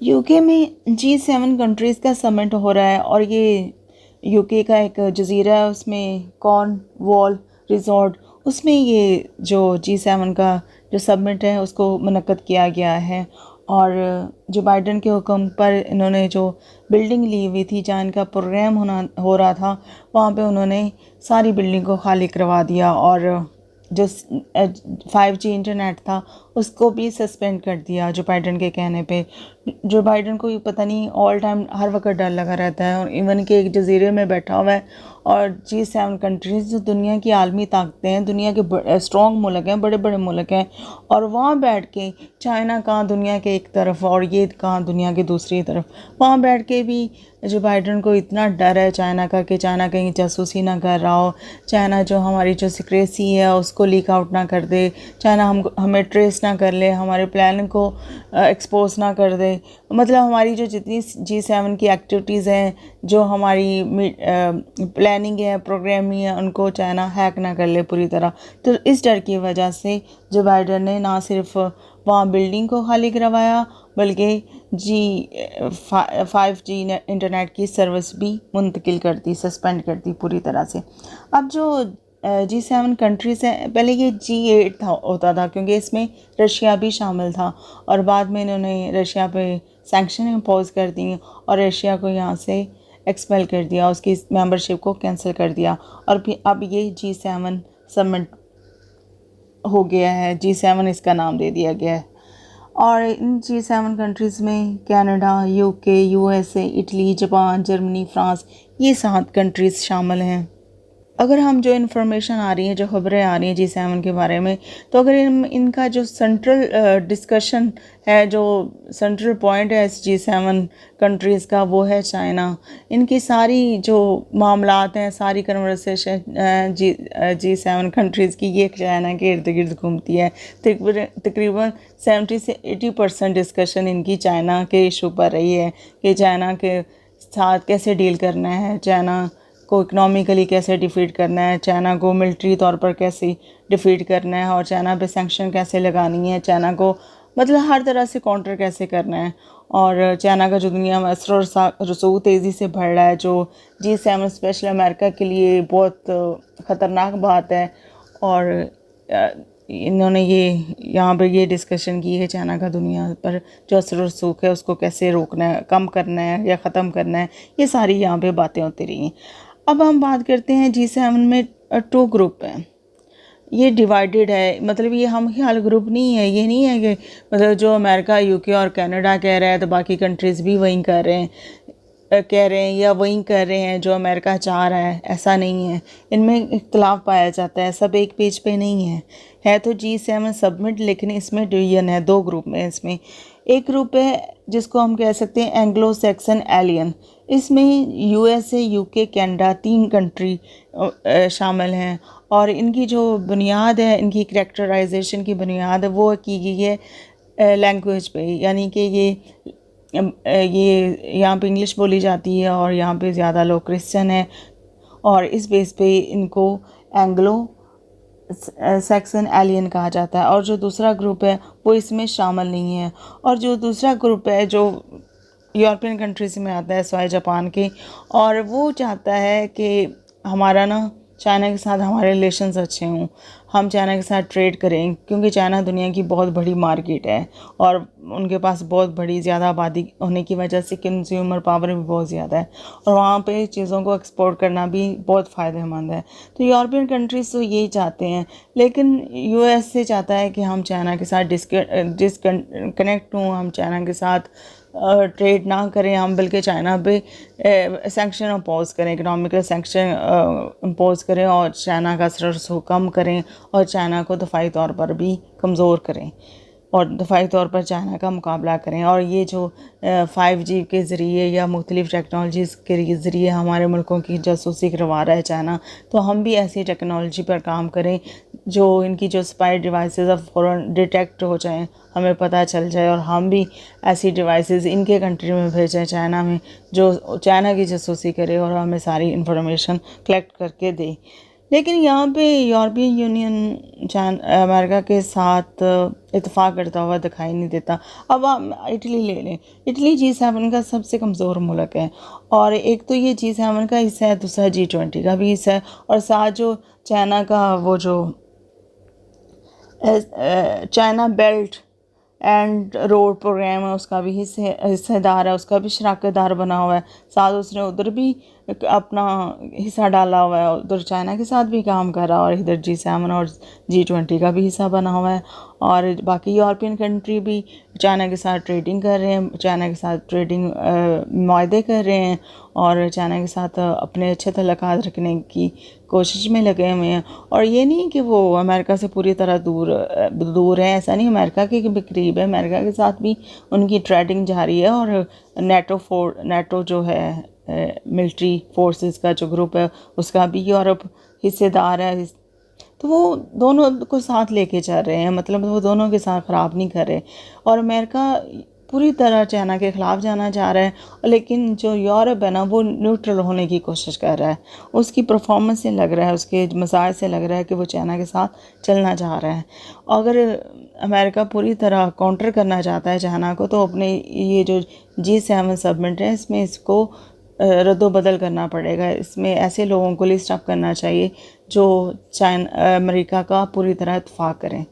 UK में G7 countries का summit हो रहा है और ये यूके का एक जजीरा है, उसमें कॉर्नवॉल रिजॉर्ट, उसमें ये जो G7 का जो समिट है उसको मुनक्कद किया गया है। और जो बाइडन के हुक्म पर इन्होंने जो बिल्डिंग ली हुई थी जहाँ इनका प्रोग्राम हो रहा था, वहाँ पे उन्होंने सारी बिल्डिंग को खाली करवा दिया और जो 5G इंटरनेट था उसको भी सस्पेंड कर दिया जो बाइडन के कहने पे। जो बाइडन को ये पता नहीं ऑल टाइम हर वक्त डर लगा रहता है और इवन के एक जजीरे में बैठा हुआ है और G7 कंट्रीज़ जो दुनिया की आलमी ताकतें हैं, दुनिया के स्ट्रॉन्ग मुल्क हैं, बड़े बड़े मुल्क हैं, और वहाँ बैठ के चाइना कहाँ दुनिया के एक तरफ और ये कहाँ दुनिया के दूसरी तरफ, वहाँ बैठ के भी जो बाइडन को इतना डर है चाइना का कि चाइना कहीं जासूसी ना कर रहा हो, चाइना जो हमारी जो सिक्रेसी है उसको लीक आउट ना कर दे, चाइना हमें ट्रेस ना कर ले, हमारे प्लान को एक्सपोज ना कर दे। मतलब हमारी जो जितनी G7 की एक्टिविटीज़ हैं, जो हमारी प्लानिंग है, प्रोग्रामिंग है, उनको चाइना हैक ना कर ले पूरी तरह। तो इस डर की वजह से जो बाइडन ने ना सिर्फ वहाँ बिल्डिंग को खाली करवाया बल्कि 5G इंटरनेट की सर्विस भी मुंतकिल कर दी, सस्पेंड कर दी पूरी तरह से। अब जो G7 कंट्रीज़ हैं, पहले ये G8 होता था क्योंकि इसमें रशिया भी शामिल था और बाद में इन्होंने रशिया पे सैंक्शन इम्पोज कर दिए और रशिया को यहाँ से एक्सपेल कर दिया, उसकी मेंबरशिप को कैंसिल कर दिया और फिर अब ये G7 समिट हो गया है, G7 इसका नाम दे दिया गया है। और इन G7 कंट्रीज़ में Canada, UK, USA, Italy, Japan, Germany, France, ये 7 कंट्रीज़ शामिल हैं। अगर हम जो इन्फॉर्मेशन आ रही है, जो खबरें आ रही हैं G7 के बारे में, तो अगर इनका जो सेंट्रल डिस्कशन है, जो सेंट्रल पॉइंट है इस G7 कंट्रीज़ का, वो है चाइना। इनकी सारी जो मामलात हैं, सारी कन्वर्सेशन G7 कंट्रीज़ की ये चाइना के इर्द गिर्द घूमती है। तकरीबन 70 से 80% डिस्कशन इनकी चाइना के इशू पर रही है कि चाइना के साथ कैसे डील करना है, चाइना को इकोनॉमिकली कैसे डिफीट करना है, चाइना को मिलिट्री तौर पर कैसे डिफीट करना है और चाइना पे सैंक्शन कैसे लगानी है, चाइना को मतलब हर तरह से काउंटर कैसे करना है। और चाइना का जो दुनिया में असर और रसूख तेज़ी से बढ़ रहा है, जो G7 स्पेशल अमेरिका के लिए बहुत ख़तरनाक बात है। और इन्होंने ये यहाँ पर ये डिस्कशन की है चाइना का दुनिया पर जो असर और रसूख है उसको कैसे रोकना है, कम करना है या ख़त्म करना है, ये सारी यहाँ पे बातें होती रही हैं। अब हम बात करते हैं G7 में 2 ग्रुप हैं, ये डिवाइडेड है। मतलब ये हम ख्याल ग्रुप नहीं है, ये नहीं है कि मतलब जो अमेरिका, यूके और कनाडा कह रहा है तो बाकी कंट्रीज़ भी वही कर रहे हैं या वही कर रहे हैं जो अमेरिका चाह रहा है, ऐसा नहीं है। इनमें इख्तलाफ पाया जाता है, सब एक पेज पे नहीं है तो G7 सबमिट, लेकिन इसमें डिवीजन है, 2 ग्रुप में। इसमें एक ग्रुप है जिसको हम कह सकते हैं एंग्लो सैक्सन एलियन, इसमें USA, यूके, कनाडा 3 कंट्री शामिल हैं और इनकी जो बुनियाद है, इनकी करैक्टराइजेशन की बुनियाद है वो की गई है लैंग्वेज पे, यानी कि ये यहाँ पे इंग्लिश बोली जाती है और यहाँ पे ज़्यादा लोग क्रिश्चियन हैं और इस बेस पे इनको एंग्लो सैक्सन एलियन कहा जाता है। और जो दूसरा ग्रुप है वो इसमें शामिल नहीं है। और जो दूसरा ग्रुप है जो यूरोपियन कंट्रीज़ में आता है सिवाय जापान के, और वो चाहता है कि हमारा ना चाइना के साथ हमारे रिलेशंस अच्छे हों, हम चाइना के साथ ट्रेड करें, क्योंकि चाइना दुनिया की बहुत बड़ी मार्केट है और उनके पास बहुत बड़ी ज़्यादा आबादी होने की वजह से कंज्यूमर पावर भी बहुत ज़्यादा है और वहाँ पे चीज़ों को एक्सपोर्ट करना भी बहुत फ़ायदेमंद है। तो यूरोपियन कंट्रीज़ तो यही चाहते हैं, लेकिन USA चाहता है कि हम चाइना के साथ डिसकनेक्ट हों, हम चाइना के साथ ट्रेड ना करें, हम बल्कि चाइना पे सैंक्शन इम्पोज करें, इकोनॉमिकल सैंक्शन इम्पोज करें और चाइना का असर कम करें और चाइना को दफ़ाई तौर पर भी कमज़ोर करें और दफ़ाई तौर पर चाइना का मुकाबला करें। और ये जो 5G के ज़रिए या मुख्तलिफ़ टेक्नोलॉजीज़ के ज़रिए हमारे मुल्कों की जासूसी करवा रहा है चाइना, तो हम भी ऐसी टेक्नोलॉजी पर काम करें जो इनकी जो स्पाई डिवाइसेस अब फ़ौरन डिटेक्ट हो जाएं, हमें पता चल जाए और हम भी ऐसी डिवाइसेस इनके कंट्री में भेजें चाइना में, जो चाइना की जासूसी करे और हमें सारी इन्फॉर्मेशन कलेक्ट करके दे। लेकिन यहाँ पे यूरोपियन यूनियन अमेरिका के साथ इत्तेफाक करता हुआ दिखाई नहीं देता। अब हम इटली ले लें, इटली G7 का सबसे कमज़ोर मुल्क है, और एक तो ये G7 का हिस्सा है, दूसरा G20 का भी हिस्सा है, और साथ जो चाइना का वो जो China belt and road programme है उसका भी हिस्सेदार है, उसका भी शराकतदार बना हुआ है। साथ उसने उधर भी अपना हिस्सा डाला हुआ है, उधर चाइना के साथ भी काम कर रहा है, और इधर G7 और G20 का भी हिस्सा बना हुआ है। और बाकी यूरोपियन कंट्री भी चाइना के साथ ट्रेडिंग कर रहे हैं, चाइना के साथ ट्रेडिंग मुआहदे कर रहे हैं, और चाइना के साथ अपने अच्छे तल्लुकात रखने की कोशिश में लगे हुए हैं। और ये नहीं कि वो अमेरिका से पूरी तरह दूर है, ऐसा नहीं। अमेरिका के भी करीब है, अमेरिका के साथ भी उनकी ट्रेडिंग जारी है, और नेटो जो है मिलिट्री फोर्सेस का जो ग्रुप है उसका भी यूरोप हिस्सेदार है। तो वो दोनों को साथ लेके चल रहे हैं, मतलब वो दोनों के साथ ख़राब नहीं कर रहे। और अमेरिका पूरी तरह चाइना के ख़िलाफ़ जाना चाह रहा है, लेकिन जो यूरोप है ना वो न्यूट्रल होने की कोशिश कर रहा है। उसकी परफॉर्मेंस से लग रहा है, उसके मज़ाहिर से लग रहा है कि वो चाइना के साथ चलना चाह रहा है। अगर अमेरिका पूरी तरह काउंटर करना चाहता है चाइना को, तो अपने ये जो G7 समिट है इसमें इसको रद्दोबदल करना पड़ेगा। इसमें ऐसे लोगों को लिस्ट अप करना चाहिए जो अमेरिका का पूरी तरह इत्तेफाक करें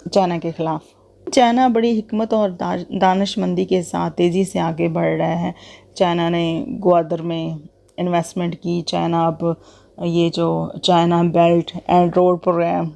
चाइना के ख़िलाफ़। चाइना बड़ी हिकमत और दानिशमंदी के साथ तेज़ी से आगे बढ़ रहा है। चाइना ने ग्वादर में इन्वेस्टमेंट की। चाइना अब ये जो China belt and road programme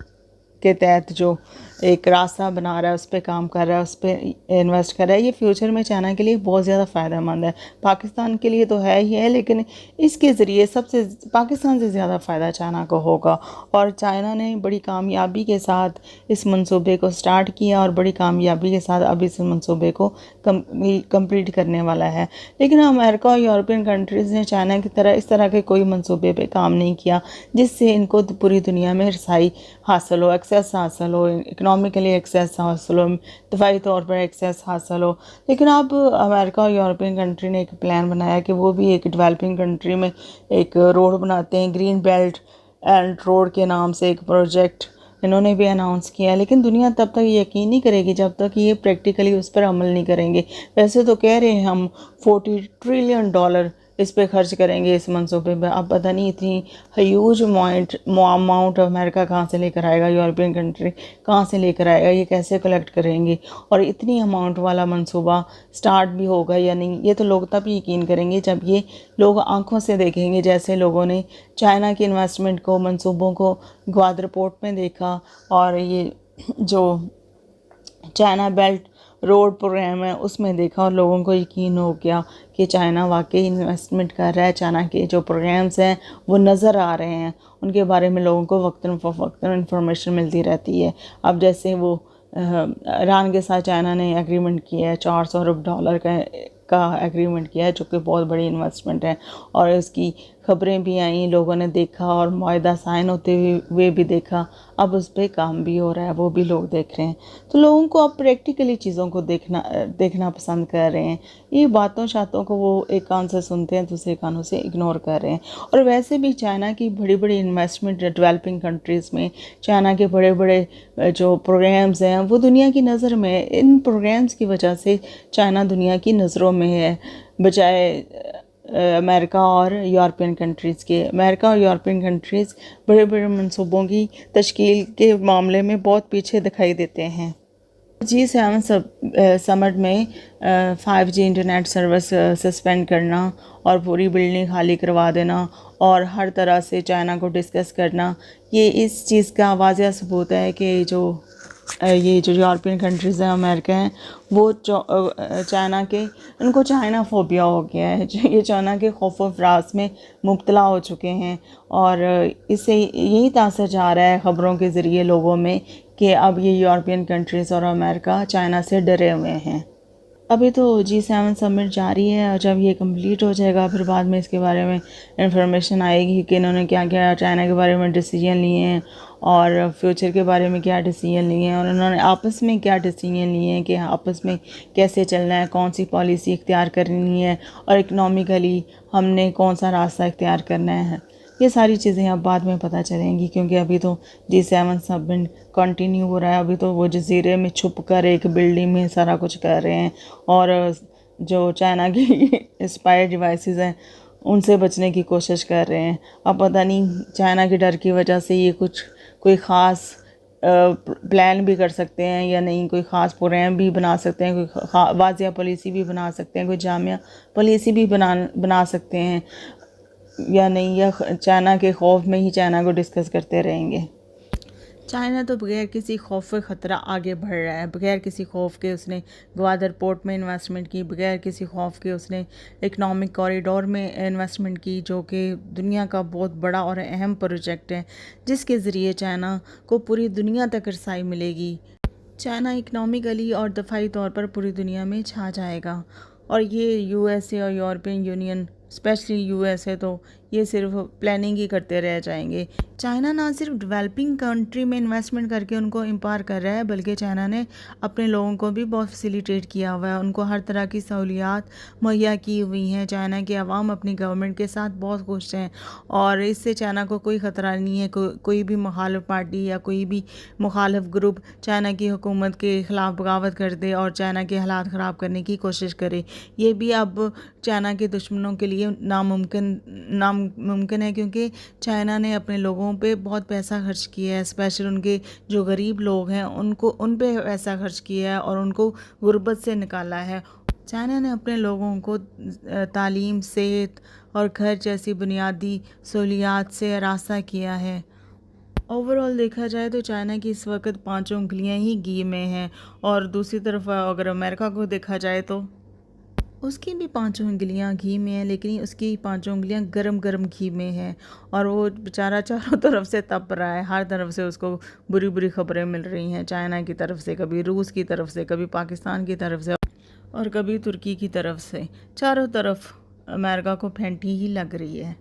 के तहत जो एक रास्ता बना रहा है उस पर काम कर रहा है, उस पर इन्वेस्ट कर रहा है। ये फ्यूचर में चाइना के लिए बहुत ज़्यादा फ़ायदेमंद है। पाकिस्तान के लिए तो है ही है, लेकिन इसके ज़रिए सबसे पाकिस्तान से ज़्यादा फ़ायदा चाइना को होगा। और चाइना ने बड़ी कामयाबी के साथ इस मंसूबे को स्टार्ट किया, और बड़ी कामयाबी के साथ अब इस मंसूबे को कंप्लीट करने वाला है। लेकिन अमेरिका और यूरोपियन कंट्रीज़ ने चाइना की तरह इस तरह के कोई मंसूबे पे काम नहीं किया जिससे इनको पूरी दुनिया में रसाई हासिल हो, एक्सेस हासिल हो, इकनॉमिकली एक्सेस हासिल हो, दफाई तौर पर एक्सेस हासिल हो। लेकिन अब अमेरिका और यूरोपियन कंट्री ने एक प्लान बनाया कि वो भी एक डेवलपिंग कंट्री में एक रोड बनाते हैं, ग्रीन बेल्ट एंड रोड के नाम से एक प्रोजेक्ट इन्होंने भी अनाउंस किया। लेकिन दुनिया तब तक यकीन नहीं करेगी जब तक ये प्रैक्टिकली उस पर अमल नहीं करेंगे। वैसे तो कह रहे हैं हम $40 ट्रिलियन इस पे खर्च करेंगे इस मंसूबे पे। अब पता नहीं इतनी ह्यूज अमाउंट अमेरिका कहाँ से लेकर आएगा, यूरोपियन कंट्री कहाँ से लेकर आएगा, ये कैसे कलेक्ट करेंगे, और इतनी अमाउंट वाला मंसूबा स्टार्ट भी होगा या नहीं, ये तो लोग तब यकीन करेंगे जब ये लोग आंखों से देखेंगे। जैसे लोगों ने चाइना की इन्वेस्टमेंट को, मंसूबों को ग्वादर पोर्ट में देखा, और ये जो चाइना बेल्ट रोड प्रोग्राम है उसमें देखा, और लोगों को यकीन हो गया कि चाइना वाकई इन्वेस्टमेंट कर रहा है। चाइना के जो प्रोग्राम्स हैं वो नज़र आ रहे हैं, उनके बारे में लोगों को वक्तन फ़वक्तन इंफॉर्मेशन मिलती रहती है। अब जैसे वो ईरान के साथ चाइना ने एग्रीमेंट किया है, $400 अरब का एग्रीमेंट किया है, जो कि बहुत बड़ी इन्वेस्टमेंट है। और इसकी खबरें भी आई, लोगों ने देखा, और मुआहदा साइन होते हुए भी देखा। अब उस पर काम भी हो रहा है, वो भी लोग देख रहे हैं। तो लोगों को अब प्रैक्टिकली चीज़ों को देखना पसंद कर रहे हैं। ये बातों शातों को वो एक कान से सुनते हैं, दूसरे कानों से इग्नोर कर रहे हैं। और वैसे भी चाइना की बड़ी बड़ी इन्वेस्टमेंट डेवलपिंग कंट्रीज़ में, चाइना के बड़े बड़े जो प्रोग्राम्स हैं वो दुनिया की नज़र में, इन प्रोग्राम्स की वजह से चाइना दुनिया की नज़रों में है, बजाय अमेरिका और यूरोपियन कंट्रीज़ के। अमेरिका और यूरोपियन कंट्रीज़ बड़े बड़े मंसूबों की तश्कील के मामले में बहुत पीछे दिखाई देते हैं। G7 समिट में 5G इंटरनेट सर्विस सस्पेंड करना और पूरी बिल्डिंग खाली करवा देना और हर तरह से चाइना को डिस्कस करना, ये इस चीज़ का वाज़ेह सबूत है कि ये जो यूरोपियन कंट्रीज़ हैं, अमेरिका हैं, वो चाइना के, उनको चाइना फोबिया हो गया है। ये चाइना के खौफ व फ़राज में मुब्तला हो चुके हैं, और इससे यही तासर जा रहा है ख़बरों के ज़रिए लोगों में कि अब ये यूरोपियन कंट्रीज़ और अमेरिका चाइना से डरे हुए हैं। अभी तो G7 समिट जारी है, और जब ये कंप्लीट हो जाएगा फिर बाद में इसके बारे में इंफॉर्मेशन आएगी कि इन्होंने क्या क्या चाइना के बारे में डिसीजन लिए हैं, और फ्यूचर के बारे में क्या डिसीजन लिए हैं, और उन्होंने आपस में क्या डिसीजन लिए हैं कि आपस में कैसे चलना है, कौन सी पॉलिसी इख्तियार करनी है, और इकनॉमिकली हमने कौन सा रास्ता इख्तियार करना है। ये सारी चीज़ें अब बाद में पता चलेंगी, क्योंकि अभी तो G7 समिट कंटिन्यू हो रहा है। अभी तो वो जजीरे में छुप कर एक बिल्डिंग में सारा कुछ कर रहे हैं, और जो चाइना की स्पाई डिवाइसेस हैं उनसे बचने की कोशिश कर रहे हैं। अब पता नहीं चाइना के डर की वजह से ये कुछ कोई ख़ास प्लान भी कर सकते हैं या नहीं, कोई ख़ास प्रोग्राम भी बना सकते हैं, कोई वाजिया पॉलिसी भी बना सकते हैं, कोई जामिया पॉलिसी भी बना सकते हैं या नहीं, या चाइना के खौफ में ही चाइना को डिस्कस करते रहेंगे। चाइना तो बगैर किसी खौफ के ख़तरा आगे बढ़ रहा है। बगैर किसी खौफ के उसने ग्वादर पोर्ट में इन्वेस्टमेंट की, बगैर किसी खौफ के उसने इकनॉमिक कॉरिडोर में इन्वेस्टमेंट की, जो कि दुनिया का बहुत बड़ा और अहम प्रोजेक्ट है, जिसके ज़रिए चाइना को पूरी दुनिया तक रसाई मिलेगी। चाइना इकनॉमिकली और दफ़ाई तौर पर पूरी दुनिया में छा जाएगा, और ये यूएसए और यूरोपियन यूनियन, स्पेशली यूएसए, तो ये सिर्फ प्लानिंग ही करते रह जाएंगे। चाइना ना सिर्फ डेवलपिंग कंट्री में इन्वेस्टमेंट करके उनको एम्पावर कर रहा है, बल्कि चाइना ने अपने लोगों को भी बहुत फैसिलिटेट किया हुआ है, उनको हर तरह की सहूलियात मुहैया की हुई हैं। चाइना के अवाम अपनी गवर्नमेंट के साथ बहुत खुश हैं, और इससे चाइना को कोई ख़तरा नहीं है कोई भी मुखालिफ पार्टी या कोई भी मुखालिफ ग्रुप चाइना की हुकूमत के ख़िलाफ़ बगावत कर दे और चाइना के हालात ख़राब करने की कोशिश करे। ये भी अब चाइना के दुश्मनों के लिए नामुमकिन है, क्योंकि चाइना ने अपने लोगों पे बहुत पैसा खर्च किया है, स्पेशल उनके जो गरीब लोग हैं उन पे पैसा खर्च किया है और उनको गुर्बत से निकाला है। चाइना ने अपने लोगों को तालीम, सेहत और घर जैसी बुनियादी सहूलियात से रास्ता किया है। ओवरऑल देखा जाए तो चाइना की इस वक्त 5 उंगलियां ही घी में हैं, और दूसरी तरफ अगर अमेरिका को देखा जाए तो उसकी भी 5 उंगलियां घी में हैं, लेकिन उसकी 5 उंगलियां गरम गरम घी में हैं, और वो बेचारा चारों तरफ से तप रहा है। हर तरफ से उसको बुरी बुरी खबरें मिल रही हैं, चाइना की तरफ से, कभी रूस की तरफ से, कभी पाकिस्तान की तरफ से, और कभी तुर्की की तरफ से। चारों तरफ अमेरिका को फैंटी ही लग रही है।